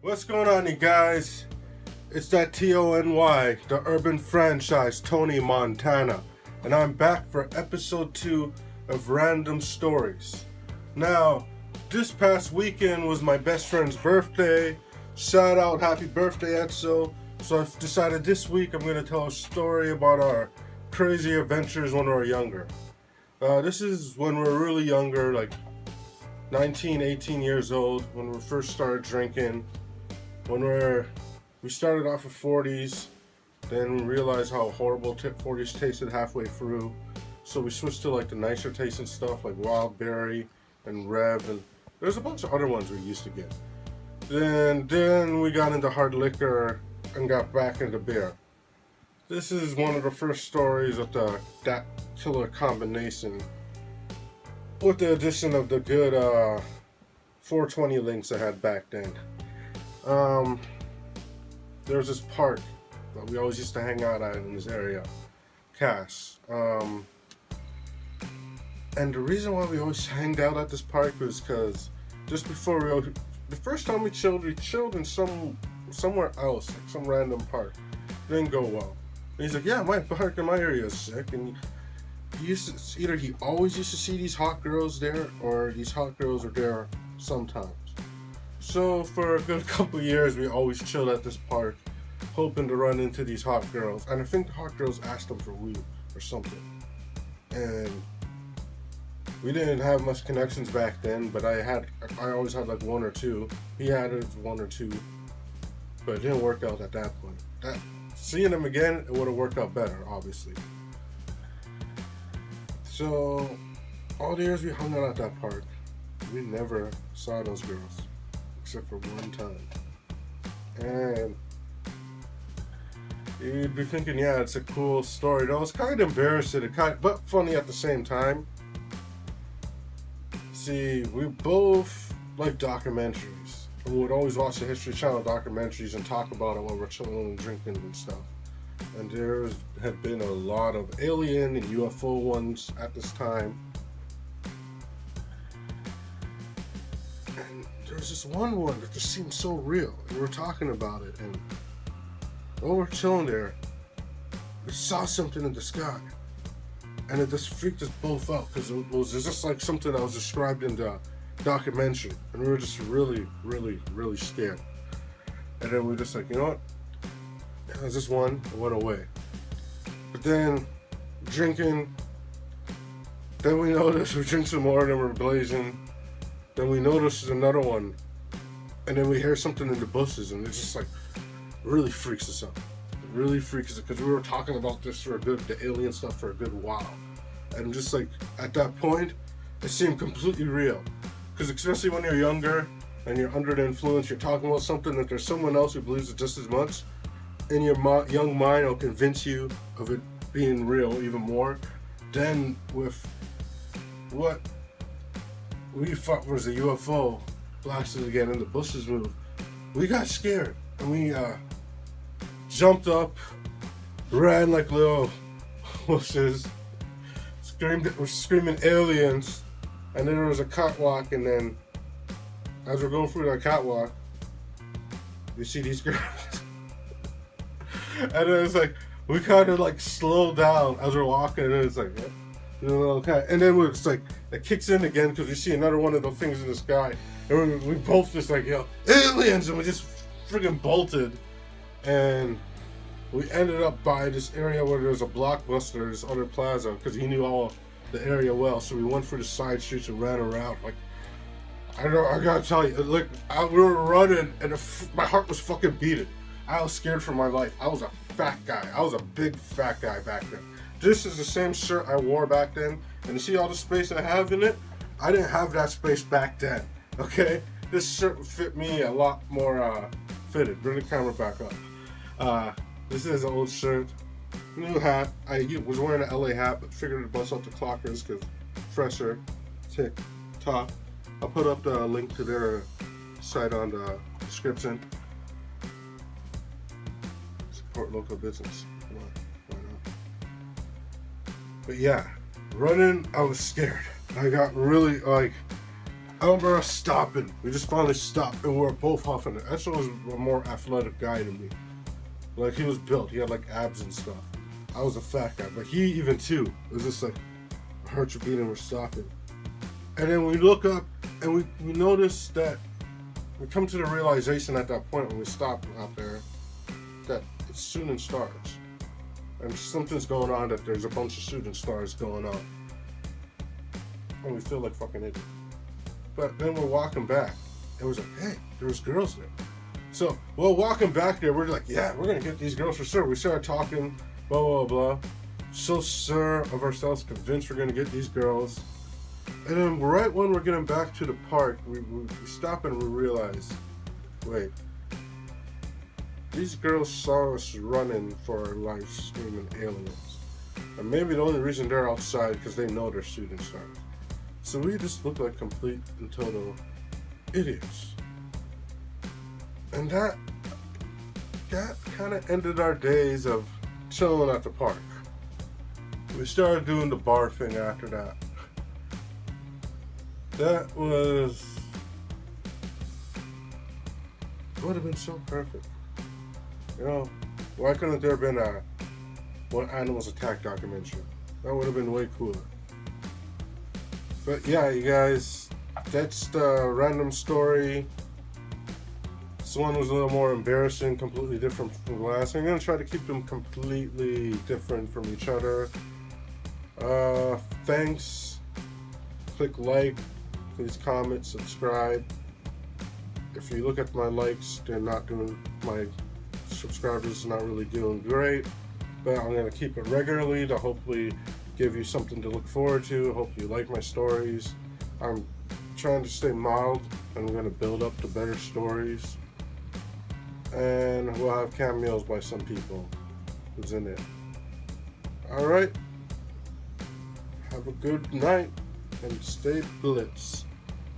What's going on, you guys? It's that TONY, the urban franchise, Tony Montana, and I'm back for episode 2 of Random Stories. Now, this past weekend was my best friend's birthday. Shout out, happy birthday, Etzo. So I've decided this week I'm going to tell a story about our crazy adventures when we were younger. This is when we were really younger, like 19, 18 years old, when we first started drinking. When we started off with 40s, then we realized how horrible 40s tasted halfway through. So we switched to like the nicer tasting stuff like Wild Berry and Rev, and there's a bunch of other ones we used to get. Then we got into hard liquor and got back into beer. This is one of the first stories of that killer combination, with the addition of the good 420 links I had back then. There was this park that we always used to hang out at in this area, Cass. And the reason why we always hanged out at this park was because just before the first time we chilled in somewhere else, like some random park. It didn't go well. And he's like, yeah, my park in my area is sick. And he always used to see these hot girls there, or these hot girls are there sometimes. So for a good couple years, we always chilled at this park, hoping to run into these hot girls. And I think the hot girls asked them for weed or something. And we didn't have much connections back then, but I always had like one or two. He had one or two, but it didn't work out at that point. Seeing them again, it would have worked out better, obviously. So all the years we hung out at that park, we never saw those girls, except for one time. And you'd be thinking, yeah, it's a cool story. No, it's kind of embarrassing, but funny at the same time. See, we both like documentaries. We would always watch the History Channel documentaries and talk about it while we're chilling and drinking and stuff. And there had been a lot of alien and UFO ones at this time. And there was this one that just seemed so real. And we were talking about it, and while we're chilling there, we saw something in the sky. And it just freaked us both out, because it was just like something that was described in the documentary. And we were just really, really, really scared. And then we were just like, you know what? It was just one, it went away. But then, drinking, then we noticed we drink some more, then we're blazing. Then we notice there's another one. And then we hear something in the bushes, and it just like really freaks us out. It really freaks us out, because we were talking about this the alien stuff for a good while. And just like, at that point, it seemed completely real. Because especially when you're younger, and you're under the influence, you're talking about something that there's someone else who believes it just as much. In your young mind, it'll convince you of it being real even more. Then with what we thought was a UFO blasted again and the bushes moved, we got scared and we jumped up, ran like little wusses, screaming aliens, and then there was a catwalk, and then as we're going through that catwalk, we see these girls. And then it's like, we kind of like slow down as we're walking, and it's like, okay. And then it's like, it kicks in again because we see another one of those things in the sky. And we both just like, aliens! And we just friggin' bolted. And we ended up by this area where there's a Blockbuster, this other plaza, because he knew all the area well. So we went through the side streets and ran around. Like, I gotta tell you, like, we were running, and my heart was fucking beating. I was scared for my life. I was a fat guy. I was a big fat guy back then. This is the same shirt I wore back then. And you see all the space I have in it? I didn't have that space back then. Okay? This shirt would fit me a lot more fitted. Bring the camera back up. This is an old shirt. New hat. I was wearing an LA hat, but figured to bust out the clockers because fresher. Tick. Top. I'll put up the link to their site on the description. Support local business. Come on, why not? But yeah, running, I was scared. I got really I remember us stopping. We just finally stopped, and we were both huffing it. Etchell was a more athletic guy than me. Like, he was built. He had, like, abs and stuff. I was a fat guy, but he even, too. It was just like, hurt your beat and we're stopping. And then we look up, and we notice that we come to the realization at that point when we stop out there that it's shooting stars. And something's going on, that there's a bunch of shooting stars going on. And we feel like fucking idiots. But then we're walking back. It was like, hey, there's girls there. So, well, walking back there, we're like, yeah, we're going to get these girls for sure. We started talking, blah, blah, blah. So sure of ourselves, convinced we're going to get these girls. And then right when we're getting back to the park, we stop and we realize, wait, these girls saw us running for our lives, screaming aliens. And maybe the only reason they're outside because they know they're shooting stars. So we just look like complete and total idiots. And that kind of ended our days of chilling at the park. We started doing the bar thing after that. That would have been so perfect. You know, why couldn't there have been a When Animals Attack documentary? That would have been way cooler. But yeah, you guys, that's the random story. This one was a little more embarrassing, completely different from the last. I'm going to try to keep them completely different from each other. Thanks. Click like. Please comment, subscribe. If you look at my likes, they're not doing, my subscribers are not really doing great. But I'm going to keep it regularly to hopefully give you something to look forward to. Hope you like my stories. I'm trying to stay mild, and I'm going to build up to better stories. And we'll have cameos by some people who's in it. Alright. Have a good night and stay blitz.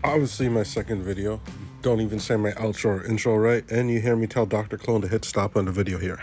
Obviously my second video. Don't even say my outro or intro right. And you hear me tell Dr. Clone to hit stop on the video here.